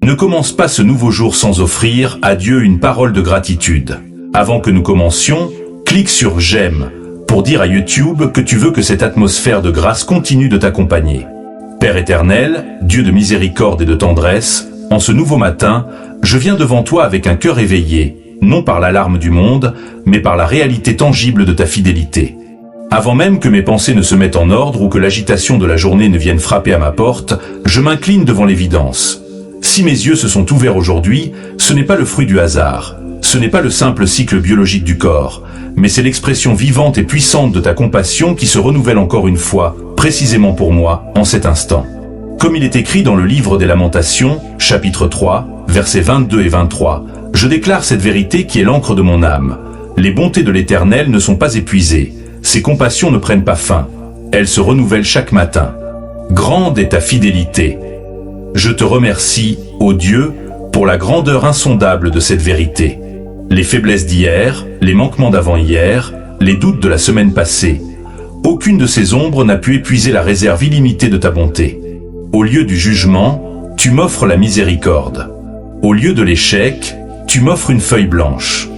Ne commence pas ce nouveau jour sans offrir à Dieu une parole de gratitude. Avant que nous commencions, clique sur j'aime pour dire à YouTube que tu veux que cette atmosphère de grâce continue de t'accompagner. Père éternel, Dieu de miséricorde et de tendresse, en ce nouveau matin, je viens devant toi avec un cœur éveillé, non par l'alarme du monde, mais par la réalité tangible de ta fidélité. Avant même que mes pensées ne se mettent en ordre ou que l'agitation de la journée ne vienne frapper à ma porte, je m'incline devant l'évidence. Si mes yeux se sont ouverts aujourd'hui, ce n'est pas le fruit du hasard. Ce n'est pas le simple cycle biologique du corps, mais c'est l'expression vivante et puissante de ta compassion qui se renouvelle encore une fois, précisément pour moi, en cet instant. Comme il est écrit dans le livre des Lamentations, chapitre 3, versets 22 et 23, je déclare cette vérité qui est l'encre de mon âme. Les bontés de l'Éternel ne sont pas épuisées, ses compassions ne prennent pas fin, elles se renouvellent chaque matin. Grande est ta fidélité. Je te remercie, ô Dieu, pour la grandeur insondable de cette vérité. Les faiblesses d'hier, les manquements d'avant-hier, les doutes de la semaine passée, aucune de ces ombres n'a pu épuiser la réserve illimitée de ta bonté. Au lieu du jugement, tu m'offres la miséricorde. Au lieu de l'échec, tu m'offres une feuille blanche.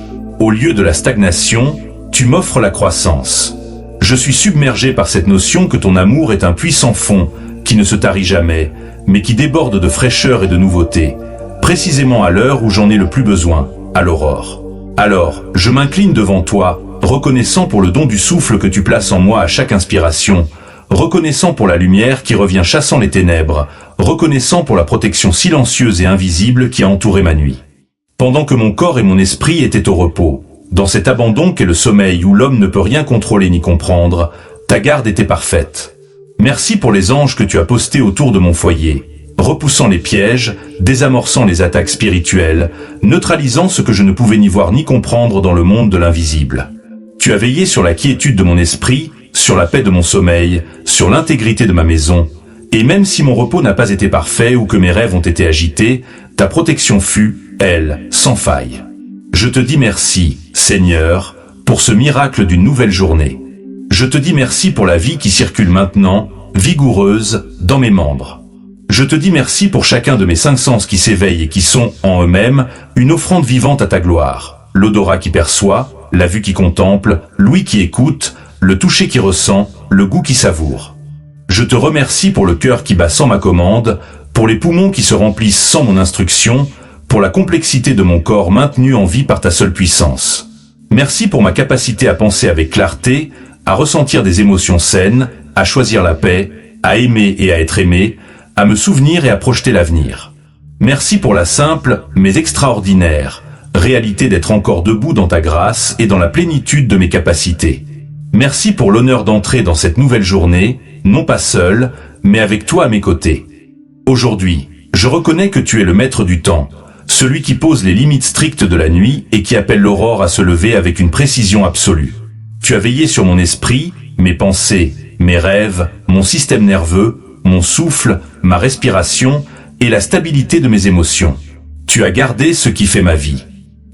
Au lieu de la stagnation, tu m'offres la croissance. Je suis submergé par cette notion que ton amour est un puissant fond qui ne se tarit jamais, mais qui déborde de fraîcheur et de nouveauté, précisément à l'heure où j'en ai le plus besoin, à l'aurore. Alors, je m'incline devant toi, reconnaissant pour le don du souffle que tu places en moi à chaque inspiration, reconnaissant pour la lumière qui revient chassant les ténèbres, reconnaissant pour la protection silencieuse et invisible qui a entouré ma nuit. Pendant que mon corps et mon esprit étaient au repos, dans cet abandon qu'est le sommeil où l'homme ne peut rien contrôler ni comprendre, ta garde était parfaite. Merci pour les anges que tu as postés autour de mon foyer, repoussant les pièges, désamorçant les attaques spirituelles, neutralisant ce que je ne pouvais ni voir ni comprendre dans le monde de l'invisible. Tu as veillé sur la quiétude de mon esprit, sur la paix de mon sommeil, sur l'intégrité de ma maison, et même si mon repos n'a pas été parfait ou que mes rêves ont été agités, ta protection fut, elle, sans faille. Je te dis merci, Seigneur, pour ce miracle d'une nouvelle journée. Je te dis merci pour la vie qui circule maintenant, vigoureuse, dans mes membres. Je te dis merci pour chacun de mes 5 sens qui s'éveillent et qui sont, en eux-mêmes, une offrande vivante à ta gloire. L'odorat qui perçoit, la vue qui contemple, l'ouïe qui écoute, le toucher qui ressent, le goût qui savoure. Je te remercie pour le cœur qui bat sans ma commande, pour les poumons qui se remplissent sans mon instruction, pour la complexité de mon corps maintenu en vie par ta seule puissance. Merci pour ma capacité à penser avec clarté, à ressentir des émotions saines, à choisir la paix, à aimer et à être aimé, à me souvenir et à projeter l'avenir. Merci pour la simple, mais extraordinaire, réalité d'être encore debout dans ta grâce et dans la plénitude de mes capacités. Merci pour l'honneur d'entrer dans cette nouvelle journée, non pas seul, mais avec toi à mes côtés. Aujourd'hui, je reconnais que tu es le maître du temps, celui qui pose les limites strictes de la nuit et qui appelle l'aurore à se lever avec une précision absolue. Tu as veillé sur mon esprit, mes pensées, mes rêves, mon système nerveux, mon souffle, ma respiration et la stabilité de mes émotions. Tu as gardé ce qui fait ma vie.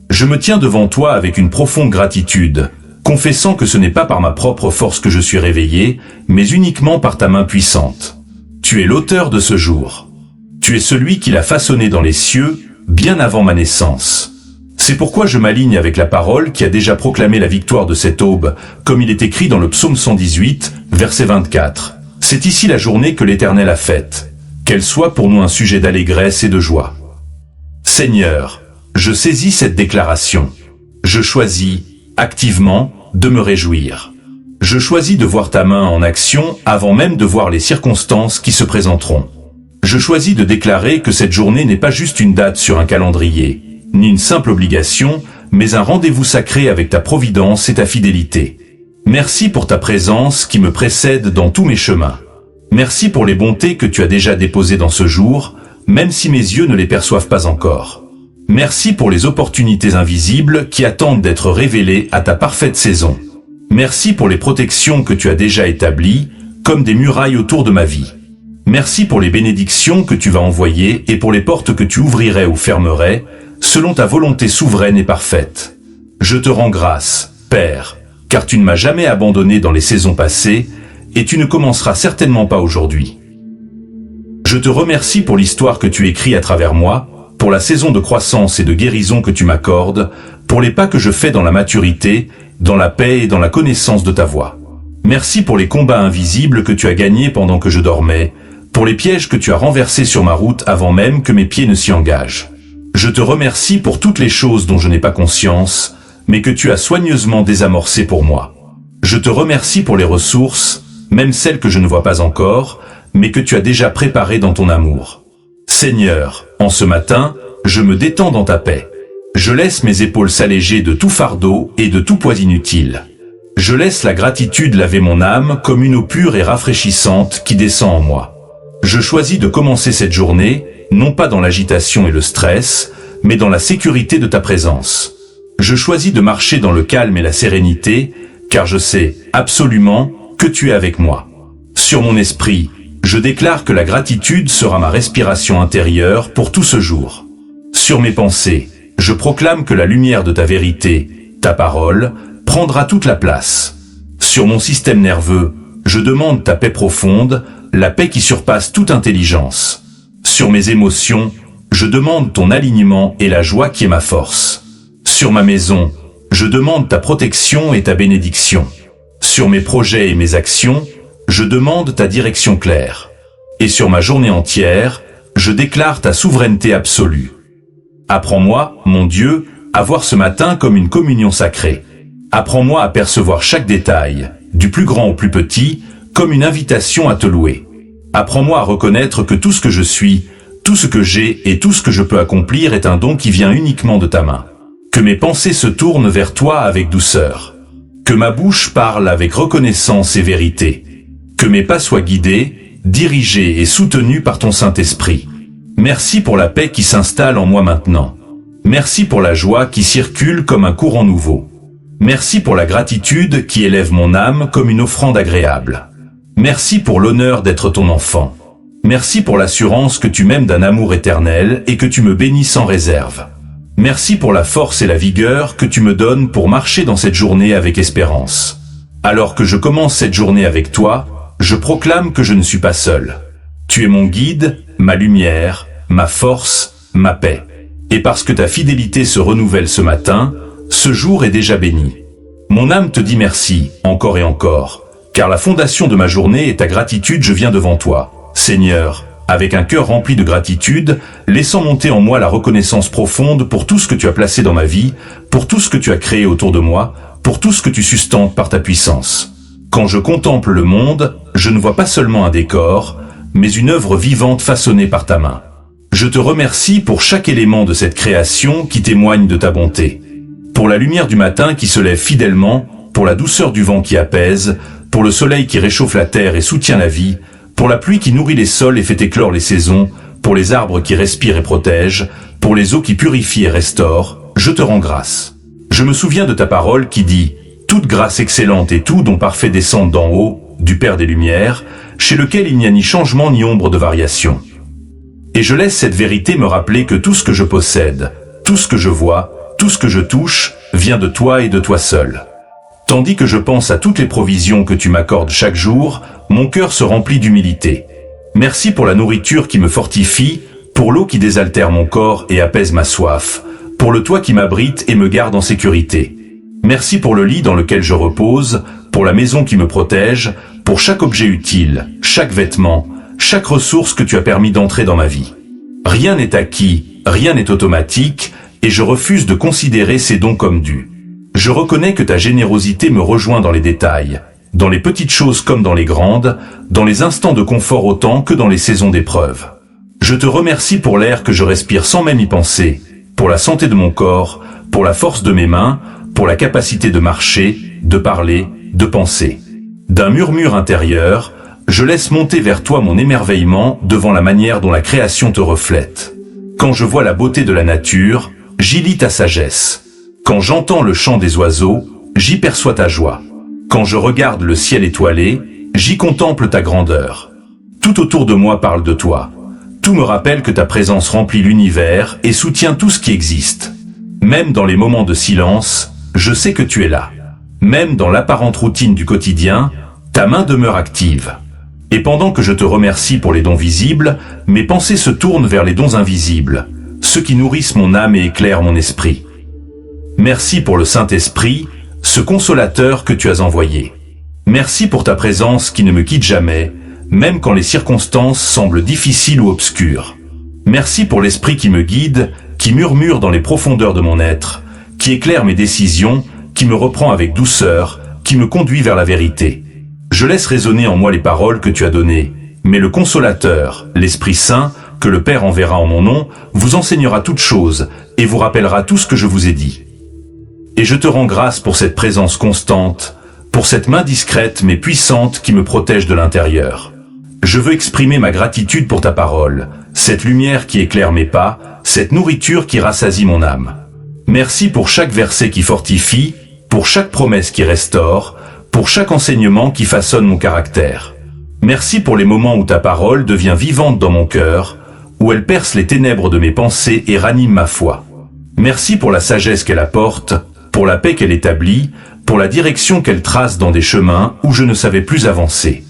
Je me tiens devant toi avec une profonde gratitude, confessant que ce n'est pas par ma propre force que je suis réveillé, mais uniquement par ta main puissante. Tu es l'auteur de ce jour. Tu es celui qui l'a façonné dans les cieux, bien avant ma naissance. C'est pourquoi je m'aligne avec la parole qui a déjà proclamé la victoire de cette aube, comme il est écrit dans le psaume 118, verset 24. C'est ici la journée que l'Éternel a faite, qu'elle soit pour nous un sujet d'allégresse et de joie. Seigneur, je saisis cette déclaration. Je choisis, activement, de me réjouir. Je choisis de voir ta main en action avant même de voir les circonstances qui se présenteront. Je choisis de déclarer que cette journée n'est pas juste une date sur un calendrier, ni une simple obligation, mais un rendez-vous sacré avec ta providence et ta fidélité. Merci pour ta présence qui me précède dans tous mes chemins. Merci pour les bontés que tu as déjà déposées dans ce jour, même si mes yeux ne les perçoivent pas encore. Merci pour les opportunités invisibles qui attendent d'être révélées à ta parfaite saison. Merci pour les protections que tu as déjà établies, comme des murailles autour de ma vie. Merci pour les bénédictions que tu vas envoyer et pour les portes que tu ouvrirais ou fermerais, selon ta volonté souveraine et parfaite. Je te rends grâce, Père, car tu ne m'as jamais abandonné dans les saisons passées, et tu ne commenceras certainement pas aujourd'hui. Je te remercie pour l'histoire que tu écris à travers moi, pour la saison de croissance et de guérison que tu m'accordes, pour les pas que je fais dans la maturité, dans la paix et dans la connaissance de ta voix. Merci pour les combats invisibles que tu as gagnés pendant que je dormais, pour les pièges que tu as renversés sur ma route avant même que mes pieds ne s'y engagent. Je te remercie pour toutes les choses dont je n'ai pas conscience, mais que tu as soigneusement désamorcées pour moi. Je te remercie pour les ressources, même celles que je ne vois pas encore, mais que tu as déjà préparées dans ton amour. Seigneur, en ce matin, je me détends dans ta paix. Je laisse mes épaules s'alléger de tout fardeau et de tout poids inutile. Je laisse la gratitude laver mon âme comme une eau pure et rafraîchissante qui descend en moi. Je choisis de commencer cette journée, non pas dans l'agitation et le stress, mais dans la sécurité de ta présence. Je choisis de marcher dans le calme et la sérénité, car je sais absolument que tu es avec moi. Sur mon esprit, je déclare que la gratitude sera ma respiration intérieure pour tout ce jour. Sur mes pensées, je proclame que la lumière de ta vérité, ta parole, prendra toute la place. Sur mon système nerveux, je demande ta paix profonde, la paix qui surpasse toute intelligence. Sur mes émotions, je demande ton alignement et la joie qui est ma force. Sur ma maison, je demande ta protection et ta bénédiction. Sur mes projets et mes actions, je demande ta direction claire. Et sur ma journée entière, je déclare ta souveraineté absolue. Apprends-moi, mon Dieu, à voir ce matin comme une communion sacrée. Apprends-moi à percevoir chaque détail, du plus grand au plus petit, comme une invitation à te louer. Apprends-moi à reconnaître que tout ce que je suis, tout ce que j'ai et tout ce que je peux accomplir est un don qui vient uniquement de ta main. Que mes pensées se tournent vers toi avec douceur. Que ma bouche parle avec reconnaissance et vérité. Que mes pas soient guidés, dirigés et soutenus par ton Saint-Esprit. Merci pour la paix qui s'installe en moi maintenant. Merci pour la joie qui circule comme un courant nouveau. Merci pour la gratitude qui élève mon âme comme une offrande agréable. Merci pour l'honneur d'être ton enfant. Merci pour l'assurance que tu m'aimes d'un amour éternel et que tu me bénis sans réserve. Merci pour la force et la vigueur que tu me donnes pour marcher dans cette journée avec espérance. Alors que je commence cette journée avec toi, je proclame que je ne suis pas seul. Tu es mon guide, ma lumière, ma force, ma paix. Et parce que ta fidélité se renouvelle ce matin, ce jour est déjà béni. Mon âme te dit merci, encore et encore, car la fondation de ma journée est ta gratitude, je viens devant toi. Seigneur, avec un cœur rempli de gratitude, laissant monter en moi la reconnaissance profonde pour tout ce que tu as placé dans ma vie, pour tout ce que tu as créé autour de moi, pour tout ce que tu sustentes par ta puissance. Quand je contemple le monde, je ne vois pas seulement un décor, mais une œuvre vivante façonnée par ta main. Je te remercie pour chaque élément de cette création qui témoigne de ta bonté. Pour la lumière du matin qui se lève fidèlement, pour la douceur du vent qui apaise, pour le soleil qui réchauffe la terre et soutient la vie, pour la pluie qui nourrit les sols et fait éclore les saisons, pour les arbres qui respirent et protègent, pour les eaux qui purifient et restaurent, je te rends grâce. Je me souviens de ta parole qui dit « Toute grâce excellente et tout dont parfait descend d'en haut, du Père des Lumières, chez lequel il n'y a ni changement ni ombre de variation. » Et je laisse cette vérité me rappeler que tout ce que je possède, tout ce que je vois, tout ce que je touche, vient de toi et de toi seul. Tandis que je pense à toutes les provisions que tu m'accordes chaque jour, mon cœur se remplit d'humilité. Merci pour la nourriture qui me fortifie, pour l'eau qui désaltère mon corps et apaise ma soif, pour le toit qui m'abrite et me garde en sécurité. Merci pour le lit dans lequel je repose, pour la maison qui me protège, pour chaque objet utile, chaque vêtement, chaque ressource que tu as permis d'entrer dans ma vie. Rien n'est acquis, rien n'est automatique, et je refuse de considérer ces dons comme dus. Je reconnais que ta générosité me rejoint dans les détails, dans les petites choses comme dans les grandes, dans les instants de confort autant que dans les saisons d'épreuve. Je te remercie pour l'air que je respire sans même y penser, pour la santé de mon corps, pour la force de mes mains, pour la capacité de marcher, de parler, de penser. D'un murmure intérieur, je laisse monter vers toi mon émerveillement devant la manière dont la création te reflète. Quand je vois la beauté de la nature, j'y lis ta sagesse. Quand j'entends le chant des oiseaux, j'y perçois ta joie. Quand je regarde le ciel étoilé, j'y contemple ta grandeur. Tout autour de moi parle de toi. Tout me rappelle que ta présence remplit l'univers et soutient tout ce qui existe. Même dans les moments de silence, je sais que tu es là. Même dans l'apparente routine du quotidien, ta main demeure active. Et pendant que je te remercie pour les dons visibles, mes pensées se tournent vers les dons invisibles, ceux qui nourrissent mon âme et éclairent mon esprit. Merci pour le Saint-Esprit, ce consolateur que tu as envoyé. Merci pour ta présence qui ne me quitte jamais, même quand les circonstances semblent difficiles ou obscures. Merci pour l'Esprit qui me guide, qui murmure dans les profondeurs de mon être, qui éclaire mes décisions, qui me reprend avec douceur, qui me conduit vers la vérité. Je laisse résonner en moi les paroles que tu as données, mais le Consolateur, l'Esprit Saint, que le Père enverra en mon nom, vous enseignera toutes choses et vous rappellera tout ce que je vous ai dit. Et je te rends grâce pour cette présence constante, pour cette main discrète mais puissante qui me protège de l'intérieur. Je veux exprimer ma gratitude pour ta parole, cette lumière qui éclaire mes pas, cette nourriture qui rassasie mon âme. Merci pour chaque verset qui fortifie, pour chaque promesse qui restaure, pour chaque enseignement qui façonne mon caractère. Merci pour les moments où ta parole devient vivante dans mon cœur, où elle perce les ténèbres de mes pensées et ranime ma foi. Merci pour la sagesse qu'elle apporte, pour la paix qu'elle établit, pour la direction qu'elle trace dans des chemins où je ne savais plus avancer.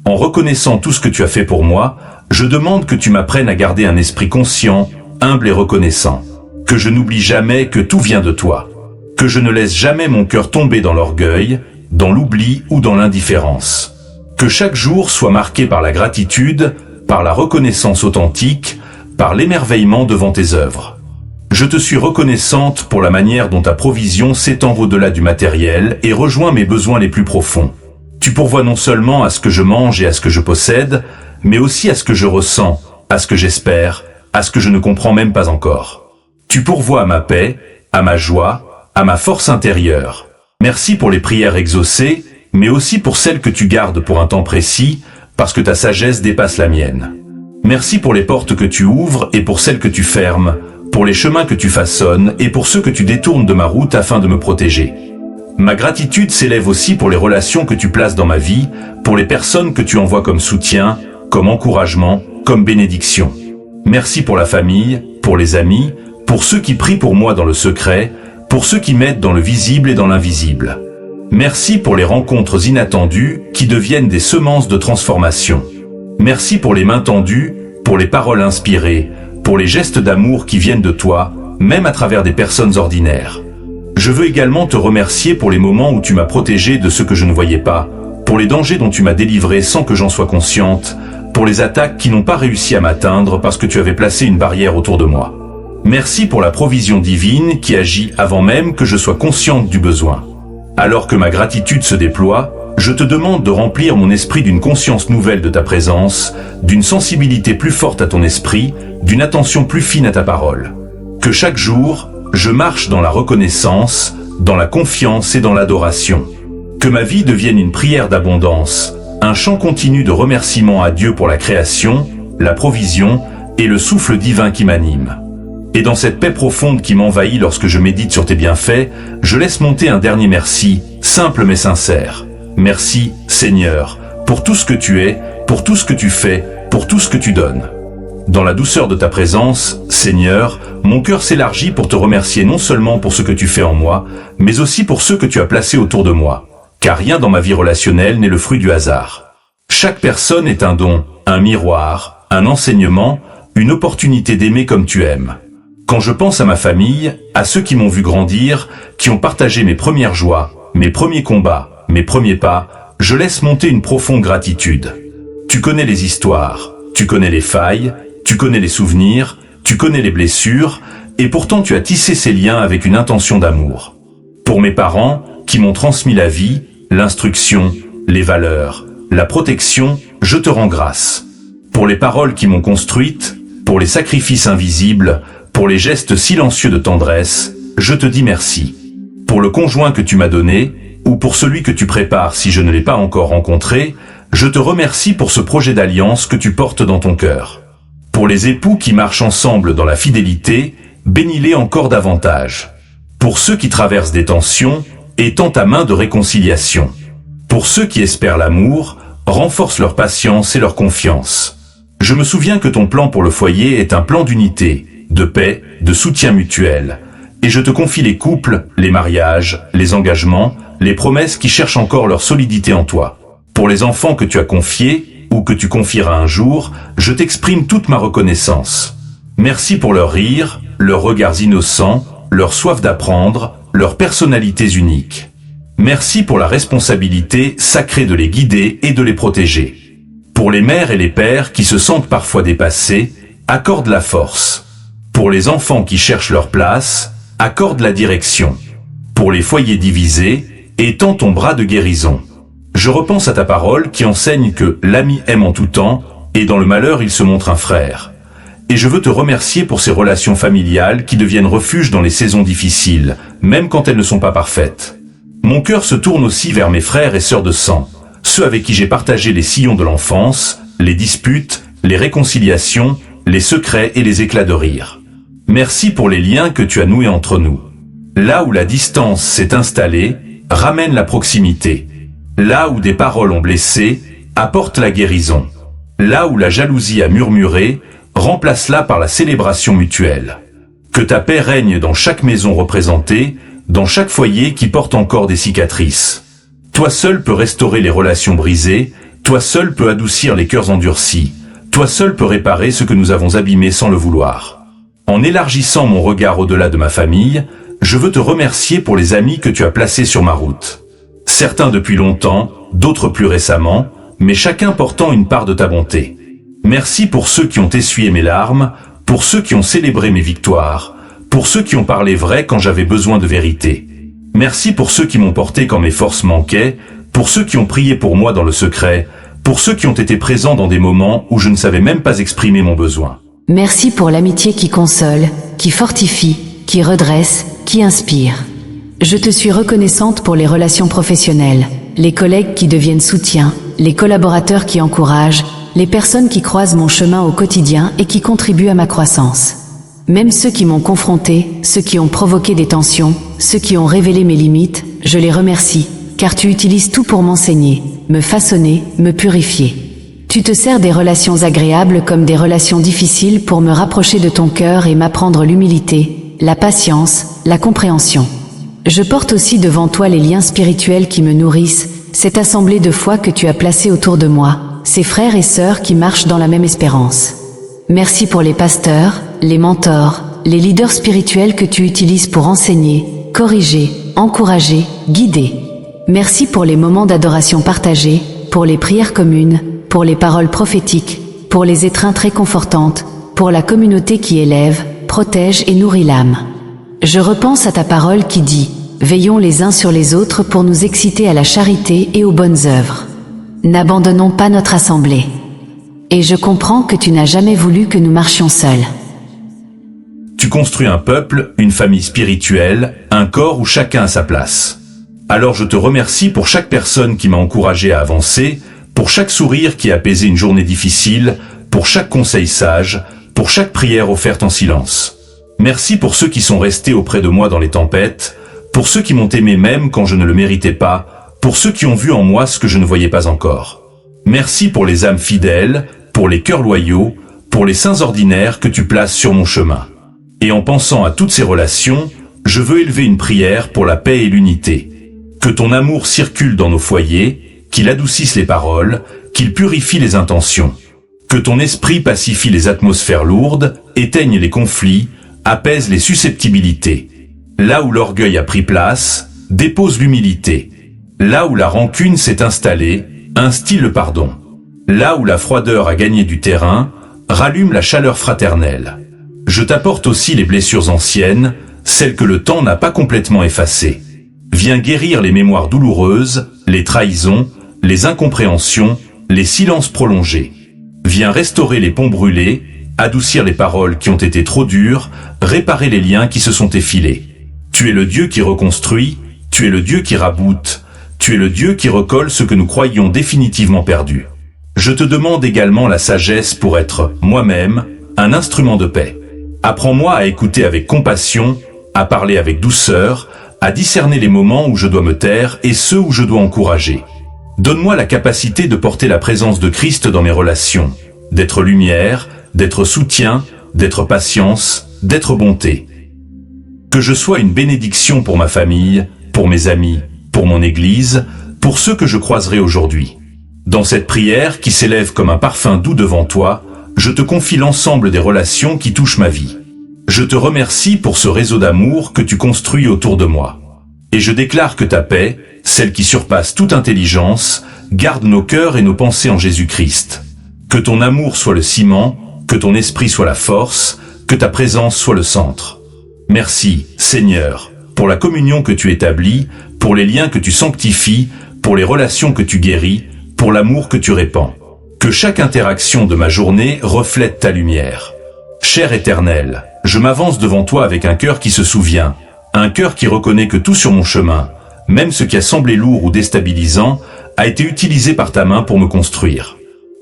En reconnaissant tout ce que tu as fait pour moi, je demande que tu m'apprennes à garder un esprit conscient, humble et reconnaissant. Que je n'oublie jamais que tout vient de toi. Que je ne laisse jamais mon cœur tomber dans l'orgueil, dans l'oubli ou dans l'indifférence. Que chaque jour soit marqué par la gratitude, par la reconnaissance authentique, par l'émerveillement devant tes œuvres. Je te suis reconnaissante pour la manière dont ta provision s'étend au-delà du matériel et rejoint mes besoins les plus profonds. Tu pourvois non seulement à ce que je mange et à ce que je possède, mais aussi à ce que je ressens, à ce que j'espère, à ce que je ne comprends même pas encore. Tu pourvois à ma paix, à ma joie, à ma force intérieure. Merci pour les prières exaucées, mais aussi pour celles que tu gardes pour un temps précis, parce que ta sagesse dépasse la mienne. Merci pour les portes que tu ouvres et pour celles que tu fermes, pour les chemins que tu façonnes et pour ceux que tu détournes de ma route afin de me protéger. Ma gratitude s'élève aussi pour les relations que tu places dans ma vie, pour les personnes que tu envoies comme soutien, comme encouragement, comme bénédiction. Merci pour la famille, pour les amis, pour ceux qui prient pour moi dans le secret, pour ceux qui m'aident dans le visible et dans l'invisible. Merci pour les rencontres inattendues qui deviennent des semences de transformation. Merci pour les mains tendues, pour les paroles inspirées, pour les gestes d'amour qui viennent de toi, même à travers des personnes ordinaires. Je veux également te remercier pour les moments où tu m'as protégé de ce que je ne voyais pas, pour les dangers dont tu m'as délivré sans que j'en sois consciente, pour les attaques qui n'ont pas réussi à m'atteindre parce que tu avais placé une barrière autour de moi. Merci pour la provision divine qui agit avant même que je sois consciente du besoin. Alors que ma gratitude se déploie, je te demande de remplir mon esprit d'une conscience nouvelle de ta présence, d'une sensibilité plus forte à ton esprit, d'une attention plus fine à ta parole. Que chaque jour, je marche dans la reconnaissance, dans la confiance et dans l'adoration. Que ma vie devienne une prière d'abondance, un chant continu de remerciement à Dieu pour la création, la provision et le souffle divin qui m'anime. Et dans cette paix profonde qui m'envahit lorsque je médite sur tes bienfaits, je laisse monter un dernier merci, simple mais sincère. Merci, Seigneur, pour tout ce que tu es, pour tout ce que tu fais, pour tout ce que tu donnes. Dans la douceur de ta présence, Seigneur, mon cœur s'élargit pour te remercier non seulement pour ce que tu fais en moi, mais aussi pour ceux que tu as placés autour de moi. Car rien dans ma vie relationnelle n'est le fruit du hasard. Chaque personne est un don, un miroir, un enseignement, une opportunité d'aimer comme tu aimes. Quand je pense à ma famille, à ceux qui m'ont vu grandir, qui ont partagé mes premières joies, mes premiers combats, mes premiers pas, je laisse monter une profonde gratitude. Tu connais les histoires, tu connais les failles, tu connais les souvenirs, tu connais les blessures, et pourtant tu as tissé ces liens avec une intention d'amour. Pour mes parents, qui m'ont transmis la vie, l'instruction, les valeurs, la protection, je te rends grâce. Pour les paroles qui m'ont construite, pour les sacrifices invisibles, pour les gestes silencieux de tendresse, je te dis merci. Pour le conjoint que tu m'as donné, ou pour celui que tu prépares si je ne l'ai pas encore rencontré, je te remercie pour ce projet d'alliance que tu portes dans ton cœur. Pour les époux qui marchent ensemble dans la fidélité, bénis-les encore davantage. Pour ceux qui traversent des tensions, étends ta main de réconciliation. Pour ceux qui espèrent l'amour, renforce leur patience et leur confiance. Je me souviens que ton plan pour le foyer est un plan d'unité, de paix, de soutien mutuel. Et je te confie les couples, les mariages, les engagements, les promesses qui cherchent encore leur solidité en toi. Pour les enfants que tu as confiés, ou que tu confieras un jour, je t'exprime toute ma reconnaissance. Merci pour leur rire, leurs regards innocents, leur soif d'apprendre, leurs personnalités uniques. Merci pour la responsabilité sacrée de les guider et de les protéger. Pour les mères et les pères qui se sentent parfois dépassés, accorde la force. Pour les enfants qui cherchent leur place, accorde la direction. Pour les foyers divisés, étends ton bras de guérison. Je repense à ta parole qui enseigne que l'ami aime en tout temps, et dans le malheur il se montre un frère. Et je veux te remercier pour ces relations familiales qui deviennent refuge dans les saisons difficiles, même quand elles ne sont pas parfaites. Mon cœur se tourne aussi vers mes frères et sœurs de sang, ceux avec qui j'ai partagé les sillons de l'enfance, les disputes, les réconciliations, les secrets et les éclats de rire. Merci pour les liens que tu as noués entre nous. Là où la distance s'est installée, ramène la proximité. Là où des paroles ont blessé, apporte la guérison. Là où la jalousie a murmuré, remplace-la par la célébration mutuelle. Que ta paix règne dans chaque maison représentée, dans chaque foyer qui porte encore des cicatrices. Toi seul peux restaurer les relations brisées, toi seul peux adoucir les cœurs endurcis, toi seul peux réparer ce que nous avons abîmé sans le vouloir. En élargissant mon regard au-delà de ma famille, je veux te remercier pour les amis que tu as placés sur ma route. Certains depuis longtemps, d'autres plus récemment, mais chacun portant une part de ta bonté. Merci pour ceux qui ont essuyé mes larmes, pour ceux qui ont célébré mes victoires, pour ceux qui ont parlé vrai quand j'avais besoin de vérité. Merci pour ceux qui m'ont porté quand mes forces manquaient, pour ceux qui ont prié pour moi dans le secret, pour ceux qui ont été présents dans des moments où je ne savais même pas exprimer mon besoin. Merci pour l'amitié qui console, qui fortifie, qui redresse, qui inspire. Je te suis reconnaissante pour les relations professionnelles, les collègues qui deviennent soutien, les collaborateurs qui encouragent, les personnes qui croisent mon chemin au quotidien et qui contribuent à ma croissance. Même ceux qui m'ont confronté, ceux qui ont provoqué des tensions, ceux qui ont révélé mes limites, je les remercie, car tu utilises tout pour m'enseigner, me façonner, me purifier. Tu te sers des relations agréables comme des relations difficiles pour me rapprocher de ton cœur et m'apprendre l'humilité, la patience, la compréhension. Je porte aussi devant toi les liens spirituels qui me nourrissent, cette assemblée de foi que tu as placée autour de moi, ces frères et sœurs qui marchent dans la même espérance. Merci pour les pasteurs, les mentors, les leaders spirituels que tu utilises pour enseigner, corriger, encourager, guider. Merci pour les moments d'adoration partagés, pour les prières communes, pour les paroles prophétiques, pour les étreintes réconfortantes, pour la communauté qui élève, protège et nourrit l'âme. Je repense à ta parole qui dit « Veillons les uns sur les autres pour nous exciter à la charité et aux bonnes œuvres. N'abandonnons pas notre assemblée. » Et je comprends que tu n'as jamais voulu que nous marchions seuls. Tu construis un peuple, une famille spirituelle, un corps où chacun a sa place. Alors je te remercie pour chaque personne qui m'a encouragé à avancer, pour chaque sourire qui a apaisé une journée difficile, pour chaque conseil sage, pour chaque prière offerte en silence. Merci pour ceux qui sont restés auprès de moi dans les tempêtes, pour ceux qui m'ont aimé même quand je ne le méritais pas, pour ceux qui ont vu en moi ce que je ne voyais pas encore. Merci pour les âmes fidèles, pour les cœurs loyaux, pour les saints ordinaires que tu places sur mon chemin. Et en pensant à toutes ces relations, je veux élever une prière pour la paix et l'unité. Que ton amour circule dans nos foyers, qu'il adoucisse les paroles, qu'il purifie les intentions. Que ton esprit pacifie les atmosphères lourdes, éteigne les conflits, apaise les susceptibilités. Là où l'orgueil a pris place, dépose l'humilité. Là où la rancune s'est installée, instille le pardon. Là où la froideur a gagné du terrain, rallume la chaleur fraternelle. Je t'apporte aussi les blessures anciennes, celles que le temps n'a pas complètement effacées. Viens guérir les mémoires douloureuses, les trahisons, les incompréhensions, les silences prolongés. Viens restaurer les ponts brûlés, adoucir les paroles qui ont été trop dures, réparer les liens qui se sont effilés. Tu es le Dieu qui reconstruit, tu es le Dieu qui raboute, tu es le Dieu qui recolle ce que nous croyions définitivement perdu. Je te demande également la sagesse pour être, moi-même, un instrument de paix. Apprends-moi à écouter avec compassion, à parler avec douceur, à discerner les moments où je dois me taire et ceux où je dois encourager. Donne-moi la capacité de porter la présence de Christ dans mes relations, d'être lumière, d'être soutien, d'être patience, d'être bonté. Que je sois une bénédiction pour ma famille, pour mes amis, pour mon Église, pour ceux que je croiserai aujourd'hui. Dans cette prière qui s'élève comme un parfum doux devant toi, je te confie l'ensemble des relations qui touchent ma vie. Je te remercie pour ce réseau d'amour que tu construis autour de moi. Et je déclare que ta paix, celle qui surpasse toute intelligence, garde nos cœurs et nos pensées en Jésus-Christ. Que ton amour soit le ciment, que ton esprit soit la force, que ta présence soit le centre. Merci, Seigneur, pour la communion que tu établis, pour les liens que tu sanctifies, pour les relations que tu guéris, pour l'amour que tu répands. Que chaque interaction de ma journée reflète ta lumière. Cher Éternel, je m'avance devant toi avec un cœur qui se souvient, un cœur qui reconnaît que tout sur mon chemin, même ce qui a semblé lourd ou déstabilisant, a été utilisé par ta main pour me construire.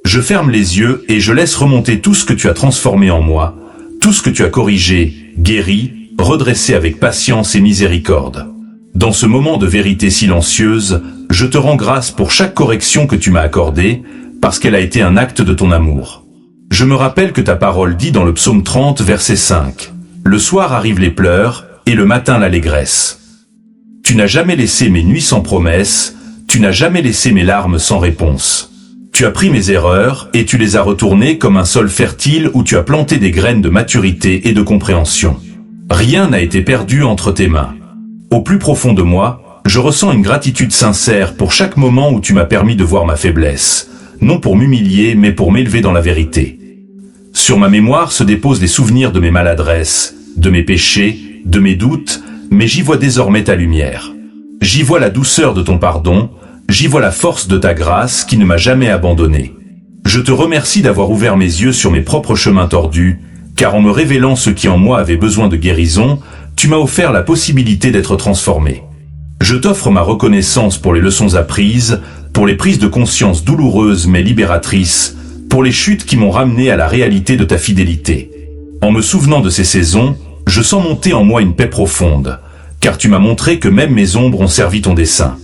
Je ferme les yeux et je laisse remonter tout ce que tu as transformé en moi, tout ce que tu as corrigé, guéri, redressé avec patience et miséricorde. Dans ce moment de vérité silencieuse, je te rends grâce pour chaque correction que tu m'as accordée, parce qu'elle a été un acte de ton amour. Je me rappelle que ta parole dit dans le psaume 30, verset 5, « Le soir arrivent les pleurs, et le matin l'allégresse. Tu n'as jamais laissé mes nuits sans promesse, tu n'as jamais laissé mes larmes sans réponse. Tu as pris mes erreurs, et tu les as retournées comme un sol fertile où tu as planté des graines de maturité et de compréhension. Rien n'a été perdu entre tes mains. Au plus profond de moi, je ressens une gratitude sincère pour chaque moment où tu m'as permis de voir ma faiblesse, non pour m'humilier, mais pour m'élever dans la vérité. Sur ma mémoire se déposent les souvenirs de mes maladresses, de mes péchés, de mes doutes, mais j'y vois désormais ta lumière. J'y vois la douceur de ton pardon, j'y vois la force de ta grâce qui ne m'a jamais abandonné. Je te remercie d'avoir ouvert mes yeux sur mes propres chemins tordus, car en me révélant ce qui en moi avait besoin de guérison, tu m'as offert la possibilité d'être transformé. Je t'offre ma reconnaissance pour les leçons apprises, pour les prises de conscience douloureuses mais libératrices, pour les chutes qui m'ont ramené à la réalité de ta fidélité. En me souvenant de ces saisons, je sens monter en moi une paix profonde, car tu m'as montré que même mes ombres ont servi ton dessein.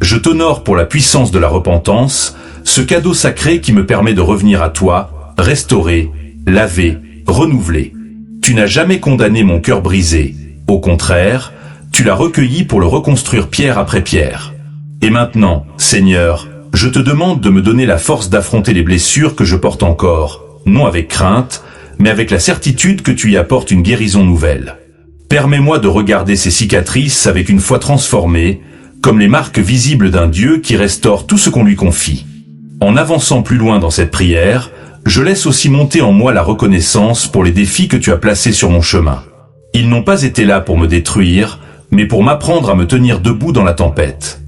Je t'honore pour la puissance de la repentance, ce cadeau sacré qui me permet de revenir à toi, restauré, lavé, renouvelé. Tu n'as jamais condamné mon cœur brisé. Au contraire, tu l'as recueilli pour le reconstruire pierre après pierre. Et maintenant, Seigneur, je te demande de me donner la force d'affronter les blessures que je porte encore, non avec crainte, mais avec la certitude que tu y apportes une guérison nouvelle. Permets-moi de regarder ces cicatrices avec une foi transformée, comme les marques visibles d'un Dieu qui restaure tout ce qu'on lui confie. En avançant plus loin dans cette prière, je laisse aussi monter en moi la reconnaissance pour les défis que tu as placés sur mon chemin. Ils n'ont pas été là pour me détruire, mais pour m'apprendre à me tenir debout dans la tempête.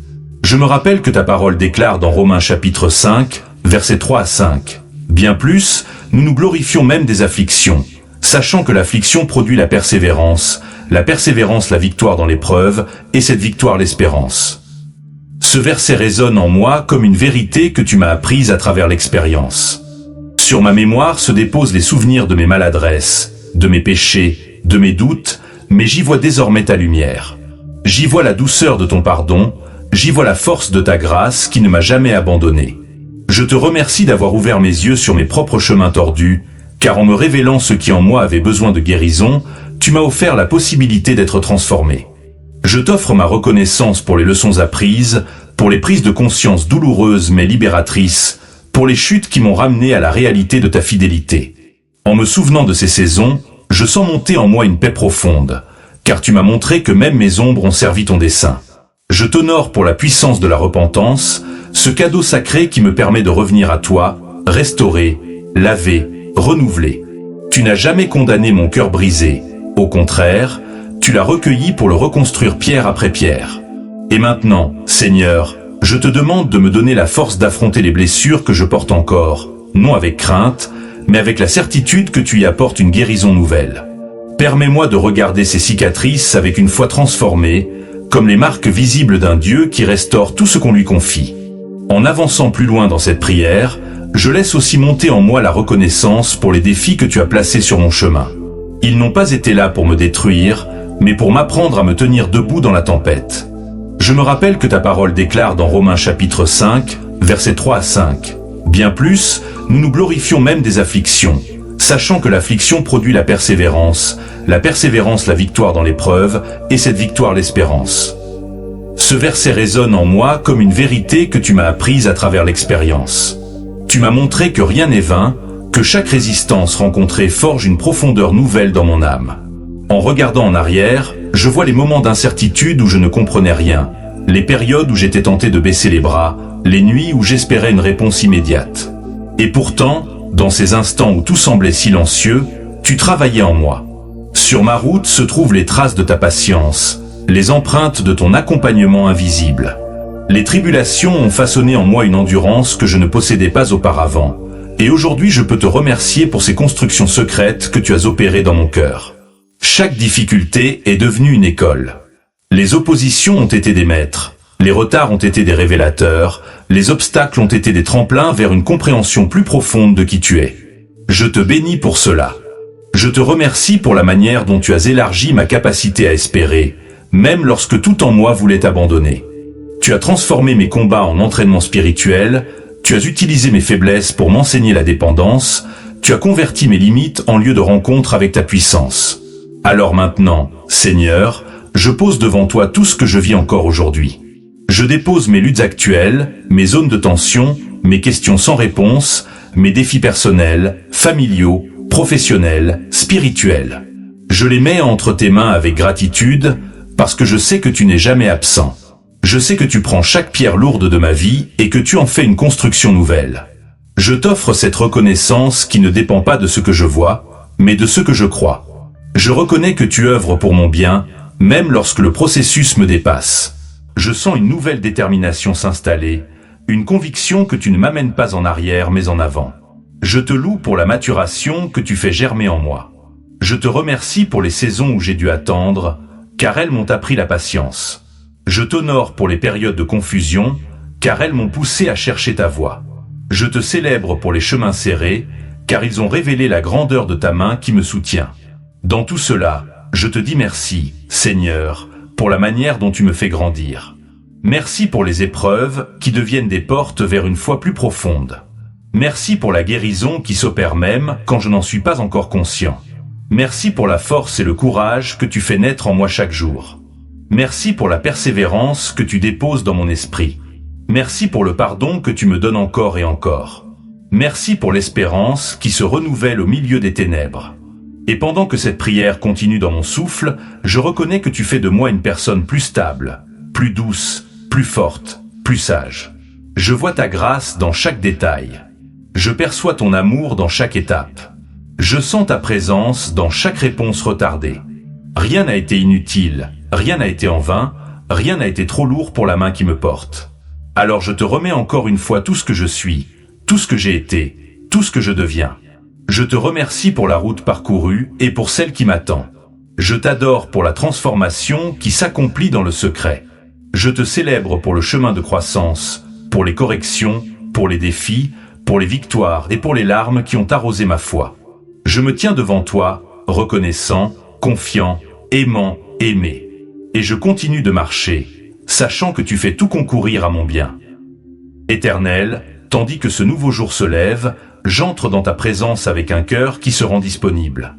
Je me rappelle que ta parole déclare dans Romains chapitre 5, versets 3 à 5. Bien plus, nous nous glorifions même des afflictions, sachant que l'affliction produit la persévérance la victoire dans l'épreuve, et cette victoire l'espérance. Ce verset résonne en moi comme une vérité que tu m'as apprise à travers l'expérience. Sur ma mémoire se déposent les souvenirs de mes maladresses, de mes péchés, de mes doutes, mais j'y vois désormais ta lumière. J'y vois la douceur de ton pardon, j'y vois la force de ta grâce qui ne m'a jamais abandonné. Je te remercie d'avoir ouvert mes yeux sur mes propres chemins tordus, car en me révélant ce qui en moi avait besoin de guérison, tu m'as offert la possibilité d'être transformé. Je t'offre ma reconnaissance pour les leçons apprises, pour les prises de conscience douloureuses mais libératrices, pour les chutes qui m'ont ramené à la réalité de ta fidélité. En me souvenant de ces saisons, je sens monter en moi une paix profonde, car tu m'as montré que même mes ombres ont servi ton dessein. Je t'honore pour la puissance de la repentance, ce cadeau sacré qui me permet de revenir à toi, restauré, lavé, renouvelé. Tu n'as jamais condamné mon cœur brisé. Au contraire, tu l'as recueilli pour le reconstruire pierre après pierre. Et maintenant, Seigneur, je te demande de me donner la force d'affronter les blessures que je porte encore, non avec crainte, mais avec la certitude que tu y apportes une guérison nouvelle. Permets-moi de regarder ces cicatrices avec une foi transformée, comme les marques visibles d'un Dieu qui restaure tout ce qu'on lui confie. En avançant plus loin dans cette prière, je laisse aussi monter en moi la reconnaissance pour les défis que tu as placés sur mon chemin. Ils n'ont pas été là pour me détruire, mais pour m'apprendre à me tenir debout dans la tempête. Je me rappelle que ta parole déclare dans Romains chapitre 5, versets 3 à 5. Bien plus, nous nous glorifions même des afflictions, sachant que l'affliction produit la persévérance la victoire dans l'épreuve, et cette victoire l'espérance. Ce verset résonne en moi comme une vérité que tu m'as apprise à travers l'expérience. Tu m'as montré que rien n'est vain, que chaque résistance rencontrée forge une profondeur nouvelle dans mon âme. En regardant en arrière, je vois les moments d'incertitude où je ne comprenais rien, les périodes où j'étais tenté de baisser les bras, les nuits où j'espérais une réponse immédiate. Et pourtant, dans ces instants où tout semblait silencieux, tu travaillais en moi. Sur ma route se trouvent les traces de ta patience, les empreintes de ton accompagnement invisible. Les tribulations ont façonné en moi une endurance que je ne possédais pas auparavant. Et aujourd'hui, je peux te remercier pour ces constructions secrètes que tu as opérées dans mon cœur. Chaque difficulté est devenue une école. Les oppositions ont été des maîtres, les retards ont été des révélateurs, les obstacles ont été des tremplins vers une compréhension plus profonde de qui tu es. Je te bénis pour cela. Je te remercie pour la manière dont tu as élargi ma capacité à espérer, même lorsque tout en moi voulait abandonner. Tu as transformé mes combats en entraînement spirituel, tu as utilisé mes faiblesses pour m'enseigner la dépendance, tu as converti mes limites en lieu de rencontre avec ta puissance. Alors maintenant, Seigneur, je pose devant toi tout ce que je vis encore aujourd'hui. Je dépose mes luttes actuelles, mes zones de tension, mes questions sans réponse, mes défis personnels, familiaux, professionnels, spirituels. Je les mets entre tes mains avec gratitude, parce que je sais que tu n'es jamais absent. Je sais que tu prends chaque pierre lourde de ma vie et que tu en fais une construction nouvelle. Je t'offre cette reconnaissance qui ne dépend pas de ce que je vois, mais de ce que je crois. Je reconnais que tu œuvres pour mon bien, même lorsque le processus me dépasse. Je sens une nouvelle détermination s'installer, une conviction que tu ne m'amènes pas en arrière mais en avant. Je te loue pour la maturation que tu fais germer en moi. Je te remercie pour les saisons où j'ai dû attendre, car elles m'ont appris la patience. Je t'honore pour les périodes de confusion, car elles m'ont poussé à chercher ta voie. Je te célèbre pour les chemins serrés, car ils ont révélé la grandeur de ta main qui me soutient. Dans tout cela, je te dis merci, Seigneur, pour la manière dont tu me fais grandir. Merci pour les épreuves qui deviennent des portes vers une foi plus profonde. Merci pour la guérison qui s'opère même quand je n'en suis pas encore conscient. Merci pour la force et le courage que tu fais naître en moi chaque jour. Merci pour la persévérance que tu déposes dans mon esprit. Merci pour le pardon que tu me donnes encore et encore. Merci pour l'espérance qui se renouvelle au milieu des ténèbres. Et pendant que cette prière continue dans mon souffle, je reconnais que tu fais de moi une personne plus stable, plus douce, plus forte, plus sage. Je vois ta grâce dans chaque détail. Je perçois ton amour dans chaque étape. Je sens ta présence dans chaque réponse retardée. Rien n'a été inutile, rien n'a été en vain, rien n'a été trop lourd pour la main qui me porte. Alors je te remets encore une fois tout ce que je suis, tout ce que j'ai été, tout ce que je deviens. Je te remercie pour la route parcourue et pour celle qui m'attend. Je t'adore pour la transformation qui s'accomplit dans le secret. Je te célèbre pour le chemin de croissance, pour les corrections, pour les défis, pour les victoires et pour les larmes qui ont arrosé ma foi. Je me tiens devant toi, reconnaissant, confiant, aimant, aimé. Et je continue de marcher, sachant que tu fais tout concourir à mon bien. Éternel, tandis que ce nouveau jour se lève, j'entre dans ta présence avec un cœur qui se rend disponible.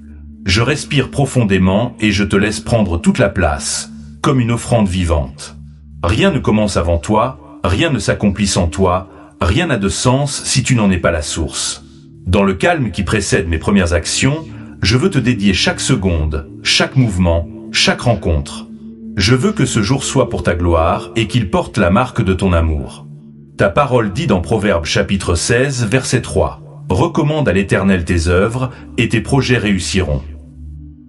Je respire profondément et je te laisse prendre toute la place, comme une offrande vivante. Rien ne commence avant toi, rien ne s'accomplit sans toi, rien n'a de sens si tu n'en es pas la source. Dans le calme qui précède mes premières actions, je veux te dédier chaque seconde, chaque mouvement, chaque rencontre. Je veux que ce jour soit pour ta gloire et qu'il porte la marque de ton amour. Ta parole dit dans Proverbes chapitre 16, verset 3. Recommande à l'Éternel tes œuvres et tes projets réussiront.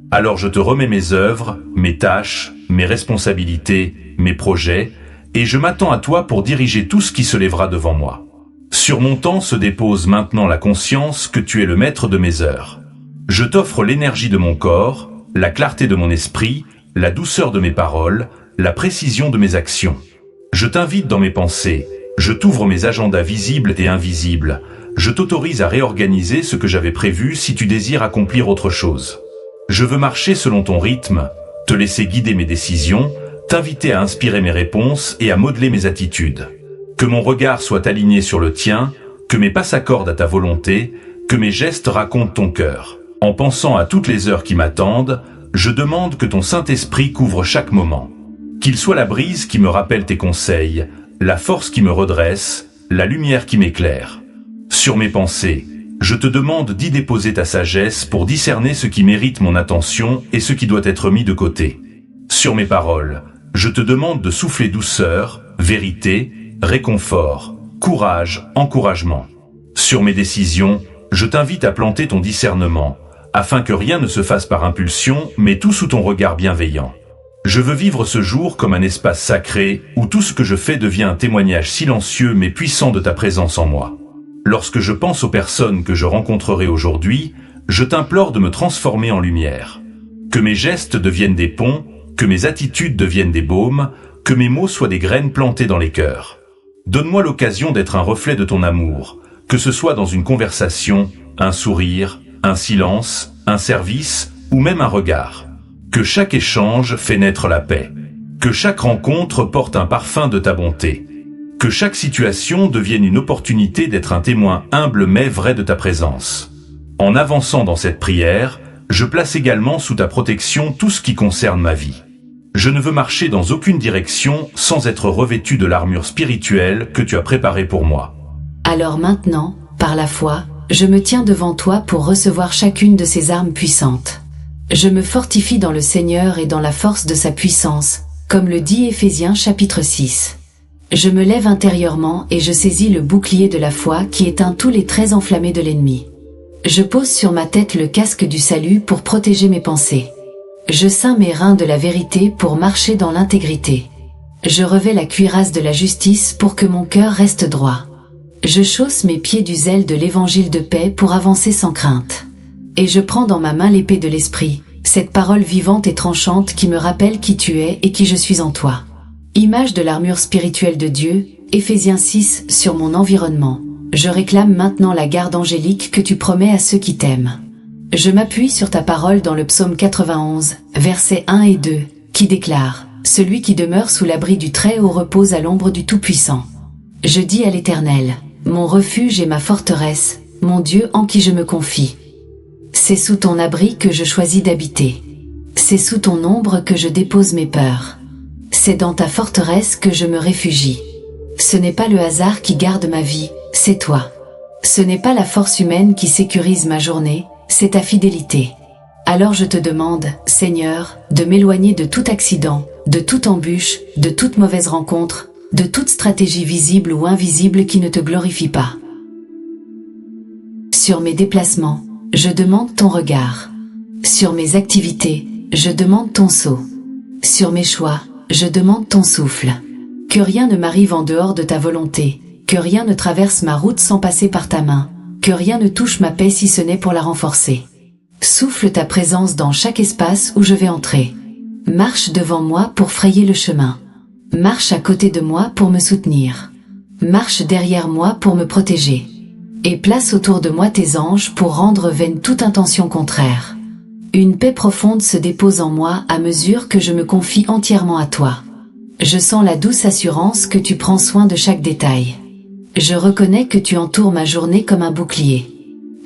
Alors je te remets mes œuvres, mes tâches, mes responsabilités, mes projets, et je m'attends à toi pour diriger tout ce qui se lèvera devant moi. Sur mon temps se dépose maintenant la conscience que tu es le maître de mes heures. Je t'offre l'énergie de mon corps, la clarté de mon esprit, la douceur de mes paroles, la précision de mes actions. Je t'invite dans mes pensées, je t'ouvre mes agendas visibles et invisibles, je t'autorise à réorganiser ce que j'avais prévu si tu désires accomplir autre chose. Je veux marcher selon ton rythme, te laisser guider mes décisions, t'inviter à inspirer mes réponses et à modeler mes attitudes. Que mon regard soit aligné sur le tien, que mes pas s'accordent à ta volonté, que mes gestes racontent ton cœur. En pensant à toutes les heures qui m'attendent, je demande que ton Saint-Esprit couvre chaque moment. Qu'il soit la brise qui me rappelle tes conseils, la force qui me redresse, la lumière qui m'éclaire. Sur mes pensées, Je te demande d'y déposer ta sagesse pour discerner ce qui mérite mon attention et ce qui doit être mis de côté. Sur mes paroles, je te demande de souffler douceur, vérité, réconfort, courage, encouragement. Sur mes décisions, je t'invite à planter ton discernement, afin que rien ne se fasse par impulsion, mais tout sous ton regard bienveillant. Je veux vivre ce jour comme un espace sacré, où tout ce que je fais devient un témoignage silencieux mais puissant de ta présence en moi. Lorsque je pense aux personnes que je rencontrerai aujourd'hui, je t'implore de me transformer en lumière. Que mes gestes deviennent des ponts, que mes attitudes deviennent des baumes, que mes mots soient des graines plantées dans les cœurs. Donne-moi l'occasion d'être un reflet de ton amour, que ce soit dans une conversation, un sourire, un silence, un service ou même un regard. Que chaque échange fait naître la paix. Que chaque rencontre porte un parfum de ta bonté. Que chaque situation devienne une opportunité d'être un témoin humble mais vrai de ta présence. En avançant dans cette prière, je place également sous ta protection tout ce qui concerne ma vie. Je ne veux marcher dans aucune direction sans être revêtu de l'armure spirituelle que tu as préparée pour moi. Alors maintenant, par la foi, je me tiens devant toi pour recevoir chacune de ces armes puissantes. Je me fortifie dans le Seigneur et dans la force de sa puissance, comme le dit Éphésiens chapitre 6. Je me lève intérieurement et je saisis le bouclier de la foi qui éteint tous les traits enflammés de l'ennemi. Je pose sur ma tête le casque du salut pour protéger mes pensées. Je ceins mes reins de la vérité pour marcher dans l'intégrité. Je revais la cuirasse de la justice pour que mon cœur reste droit. Je chausse mes pieds du zèle de l'évangile de paix pour avancer sans crainte. Et je prends dans ma main l'épée de l'esprit, cette parole vivante et tranchante qui me rappelle qui tu es et qui je suis en toi. Image de l'armure spirituelle de Dieu, Éphésiens 6 sur mon environnement. Je réclame maintenant la garde angélique que tu promets à ceux qui t'aiment. Je m'appuie sur ta parole dans le psaume 91, versets 1 et 2, qui déclare « Celui qui demeure sous l'abri du Très-Haut repose à l'ombre du Tout-Puissant. » Je dis à l'Éternel, mon refuge et ma forteresse, mon Dieu en qui je me confie. C'est sous ton abri que je choisis d'habiter. C'est sous ton ombre que je dépose mes peurs. C'est dans ta forteresse que je me réfugie. Ce n'est pas le hasard qui garde ma vie, c'est toi. Ce n'est pas la force humaine qui sécurise ma journée, c'est ta fidélité. Alors je te demande, Seigneur, de m'éloigner de tout accident, de toute embûche, de toute mauvaise rencontre, de toute stratégie visible ou invisible qui ne te glorifie pas. Sur mes déplacements, je demande ton regard. Sur mes activités, je demande ton sceau. Sur mes choix, je demande ton souffle. Que rien ne m'arrive en dehors de ta volonté, que rien ne traverse ma route sans passer par ta main, que rien ne touche ma paix si ce n'est pour la renforcer. Souffle ta présence dans chaque espace où je vais entrer. Marche devant moi pour frayer le chemin. Marche à côté de moi pour me soutenir. Marche derrière moi pour me protéger. Et place autour de moi tes anges pour rendre vaine toute intention contraire. Une paix profonde se dépose en moi à mesure que je me confie entièrement à toi. Je sens la douce assurance que tu prends soin de chaque détail. Je reconnais que tu entoures ma journée comme un bouclier.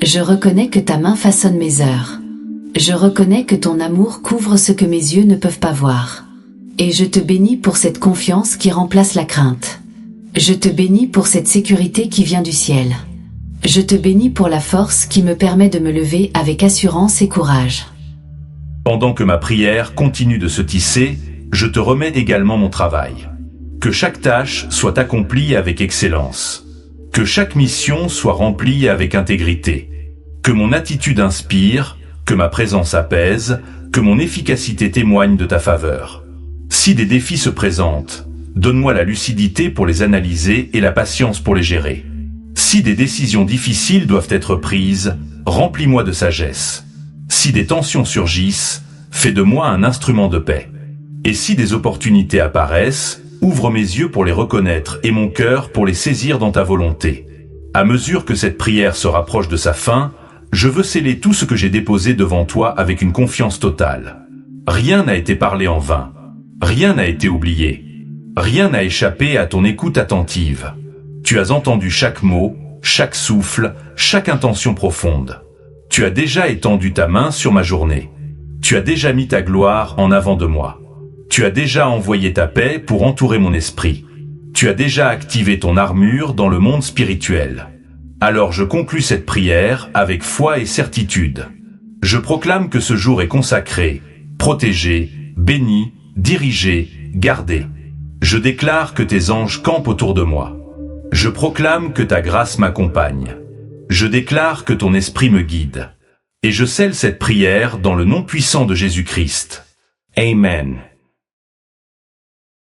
Je reconnais que ta main façonne mes heures. Je reconnais que ton amour couvre ce que mes yeux ne peuvent pas voir. Et je te bénis pour cette confiance qui remplace la crainte. Je te bénis pour cette sécurité qui vient du ciel. Je te bénis pour la force qui me permet de me lever avec assurance et courage. Pendant que ma prière continue de se tisser, je te remets également mon travail. Que chaque tâche soit accomplie avec excellence. Que chaque mission soit remplie avec intégrité. Que mon attitude inspire, que ma présence apaise, que mon efficacité témoigne de ta faveur. Si des défis se présentent, donne-moi la lucidité pour les analyser et la patience pour les gérer. Si des décisions difficiles doivent être prises, remplis-moi de sagesse. Si des tensions surgissent, fais de moi un instrument de paix. Et si des opportunités apparaissent, ouvre mes yeux pour les reconnaître et mon cœur pour les saisir dans ta volonté. À mesure que cette prière se rapproche de sa fin, je veux sceller tout ce que j'ai déposé devant toi avec une confiance totale. Rien n'a été parlé en vain. Rien n'a été oublié. Rien n'a échappé à ton écoute attentive. Tu as entendu chaque mot, chaque souffle, chaque intention profonde. Tu as déjà étendu ta main sur ma journée. Tu as déjà mis ta gloire en avant de moi. Tu as déjà envoyé ta paix pour entourer mon esprit. Tu as déjà activé ton armure dans le monde spirituel. Alors je conclus cette prière avec foi et certitude. Je proclame que ce jour est consacré, protégé, béni, dirigé, gardé. Je déclare que tes anges campent autour de moi. Je proclame que ta grâce m'accompagne. Je déclare que ton esprit me guide. Et je scelle cette prière dans le nom puissant de Jésus-Christ. Amen.